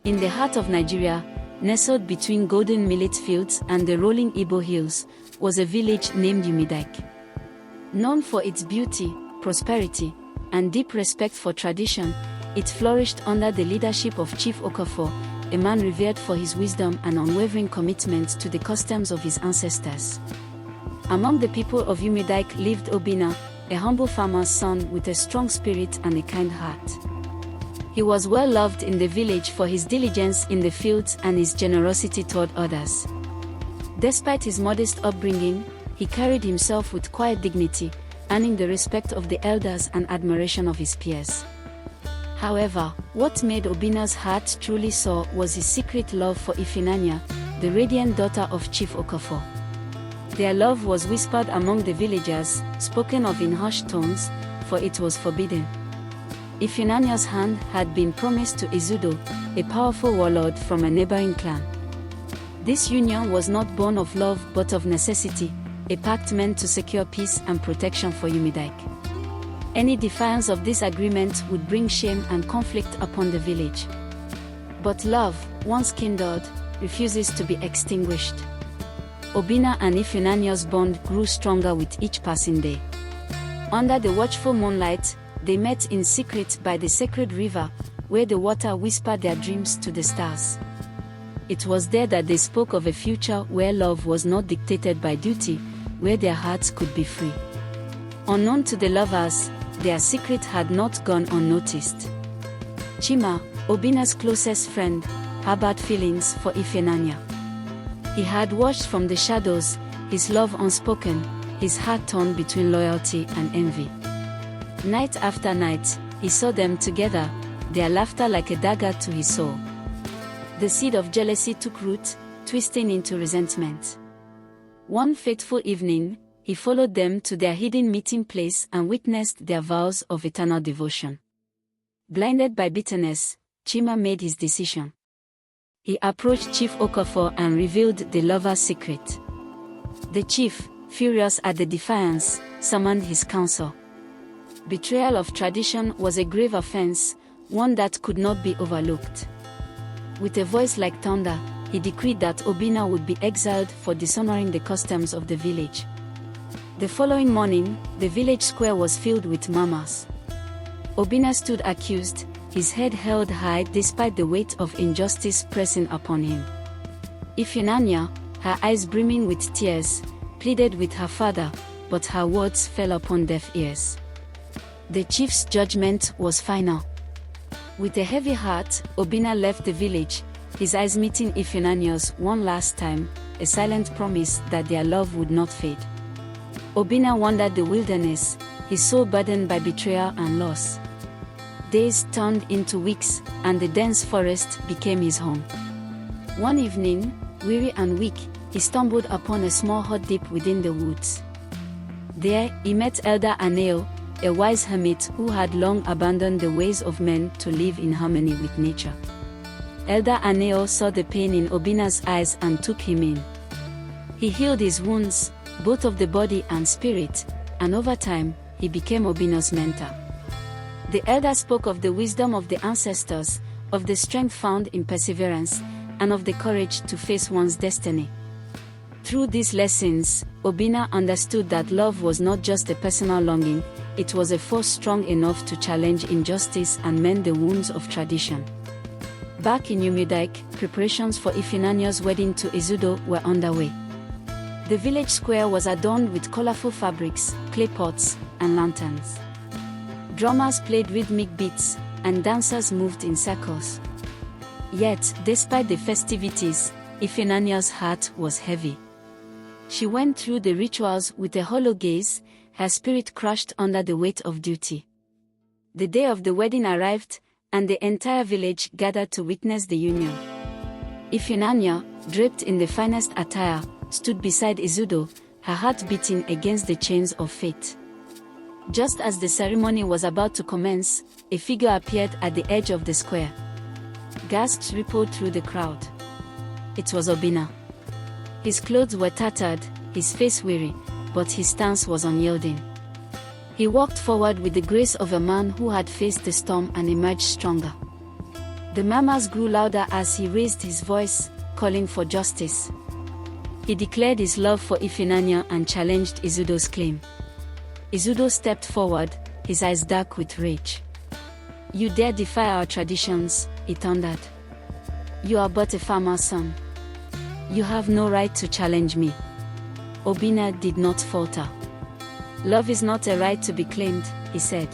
In the heart of Nigeria, nestled between golden millet fields and the rolling Igbo hills, was a village named Umudike. Known for its beauty, prosperity, and deep respect for tradition, it flourished under the leadership of Chief Okafor, a man revered for his wisdom and unwavering commitment to the customs of his ancestors. Among the people of Umudike lived Obinna, a humble farmer's son with a strong spirit and a kind heart. He was well loved in the village for his diligence in the fields and his generosity toward others. Despite his modest upbringing, he carried himself with quiet dignity, earning the respect of the elders and admiration of his peers. However, what made Obinna's heart truly soar was his secret love for Ifunanya, the radiant daughter of Chief Okafor. Their love was whispered among the villagers, spoken of in hushed tones, for it was forbidden. Ifunanya's hand had been promised to Izudo, a powerful warlord from a neighboring clan. This union was not born of love but of necessity, a pact meant to secure peace and protection for Umudike. Any defiance of this agreement would bring shame and conflict upon the village. But love, once kindled, refuses to be extinguished. Obinna and Ifunanya's bond grew stronger with each passing day. Under the watchful moonlight, they met in secret by the sacred river, where the water whispered their dreams to the stars. It was there that they spoke of a future where love was not dictated by duty, where their hearts could be free. Unknown to the lovers, their secret had not gone unnoticed. Chima, Obinna's closest friend, harbored feelings for Ifunanya. He had watched from the shadows, his love unspoken, his heart torn between loyalty and envy. Night after night, he saw them together, their laughter like a dagger to his soul. The seed of jealousy took root, twisting into resentment. One fateful evening, he followed them to their hidden meeting place and witnessed their vows of eternal devotion. Blinded by bitterness, Chima made his decision. He approached Chief Okafor and revealed the lover's secret. The chief, furious at the defiance, summoned his council. Betrayal of tradition was a grave offense, one that could not be overlooked. With a voice like thunder, he decreed that Obinna would be exiled for dishonoring the customs of the village. The following morning, the village square was filled with murmurs. Obinna stood accused, his head held high despite the weight of injustice pressing upon him. Ifunanya, her eyes brimming with tears, pleaded with her father, but her words fell upon deaf ears. The chief's judgment was final. With a heavy heart, Obinna left the village, his eyes meeting Ifunanya's one last time, a silent promise that their love would not fade. Obinna wandered the wilderness, his soul burdened by betrayal and loss. Days turned into weeks, and the dense forest became his home. One evening, weary and weak, he stumbled upon a small hut deep within the woods. There, he met Elder Aneo, a wise hermit who had long abandoned the ways of men to live in harmony with nature. Elder Aneo saw the pain in Obinna's eyes and took him in. He healed his wounds, both of the body and spirit, and over time, he became Obinna's mentor. The elder spoke of the wisdom of the ancestors, of the strength found in perseverance, and of the courage to face one's destiny. Through these lessons, Obinna understood that love was not just a personal longing, it was a force strong enough to challenge injustice and mend the wounds of tradition. Back in Umudike, preparations for Ifunanya's wedding to Izudo were underway. The village square was adorned with colorful fabrics, clay pots, and lanterns. Drummers played rhythmic beats, and dancers moved in circles. Yet, despite the festivities, Ifunanya's heart was heavy. She went through the rituals with a hollow gaze, her spirit crushed under the weight of duty. The day of the wedding arrived, and the entire village gathered to witness the union. Ifunanya, draped in the finest attire, stood beside Izudo, her heart beating against the chains of fate. Just as the ceremony was about to commence, a figure appeared at the edge of the square. Gasps rippled through the crowd. It was Obinna. His clothes were tattered, his face weary, but his stance was unyielding. He walked forward with the grace of a man who had faced the storm and emerged stronger. The murmurs grew louder as he raised his voice, calling for justice. He declared his love for Ifunanya and challenged Izudo's claim. Izudo stepped forward, his eyes dark with rage. "You dare defy our traditions," he thundered. "You are but a farmer's son. You have no right to challenge me." Obinna did not falter. "Love is not a right to be claimed," he said.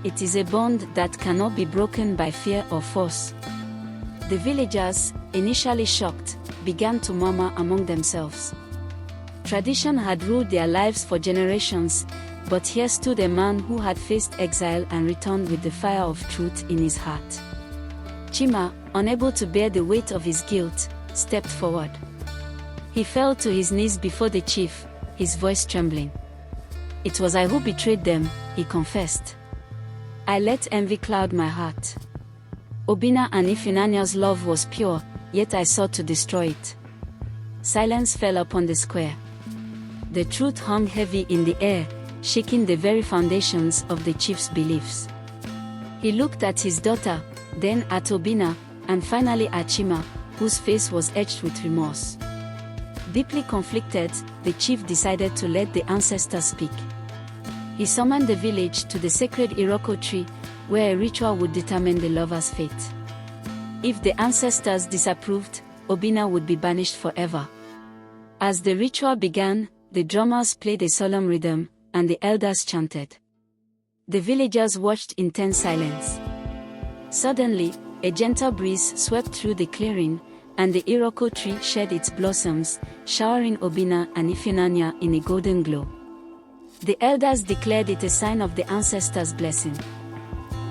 "It is a bond that cannot be broken by fear or force." The villagers, initially shocked, began to murmur among themselves. Tradition had ruled their lives for generations, but here stood a man who had faced exile and returned with the fire of truth in his heart. Chima, unable to bear the weight of his guilt, stepped forward. He fell to his knees before the chief, his voice trembling. "It was I who betrayed them," he confessed. "I let envy cloud my heart. Obinna and Ifunanya's love was pure, yet I sought to destroy it." Silence fell upon the square. The truth hung heavy in the air, shaking the very foundations of the chief's beliefs. He looked at his daughter, then at Obinna, and finally at Chima, whose face was etched with remorse. Deeply conflicted, the chief decided to let the ancestors speak. He summoned the village to the sacred Iroko Tree, where a ritual would determine the lover's fate. If the ancestors disapproved, Obinna would be banished forever. As the ritual began, the drummers played a solemn rhythm, and the elders chanted. The villagers watched in tense silence. Suddenly, a gentle breeze swept through the clearing, and the Iroko tree shed its blossoms, showering Obinna and Ifunanya in a golden glow. The elders declared it a sign of the ancestors' blessing.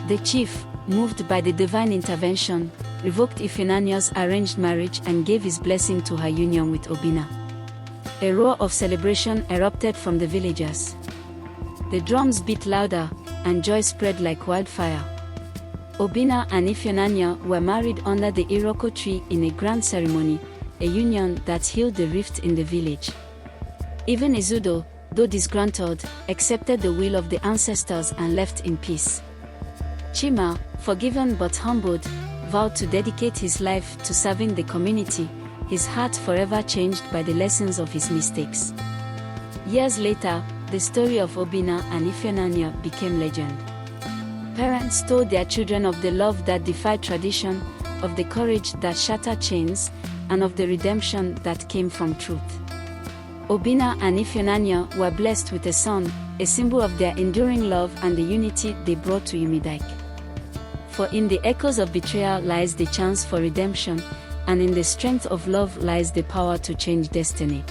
The chief, moved by the divine intervention, revoked Ifunanya's arranged marriage and gave his blessing to her union with Obinna. A roar of celebration erupted from the villagers. The drums beat louder, and joy spread like wildfire. Obinna and Ifunanya were married under the Iroko tree in a grand ceremony, a union that healed the rift in the village. Even Izudo, though disgruntled, accepted the will of the ancestors and left in peace. Chima, forgiven but humbled, vowed to dedicate his life to serving the community, his heart forever changed by the lessons of his mistakes. Years later, the story of Obinna and Ifunanya became legend. Parents told their children of the love that defied tradition, of the courage that shattered chains, and of the redemption that came from truth. Obinna and Ifunanya were blessed with a son, a symbol of their enduring love and the unity they brought to Umudike. For in the echoes of betrayal lies the chance for redemption, and in the strength of love lies the power to change destiny.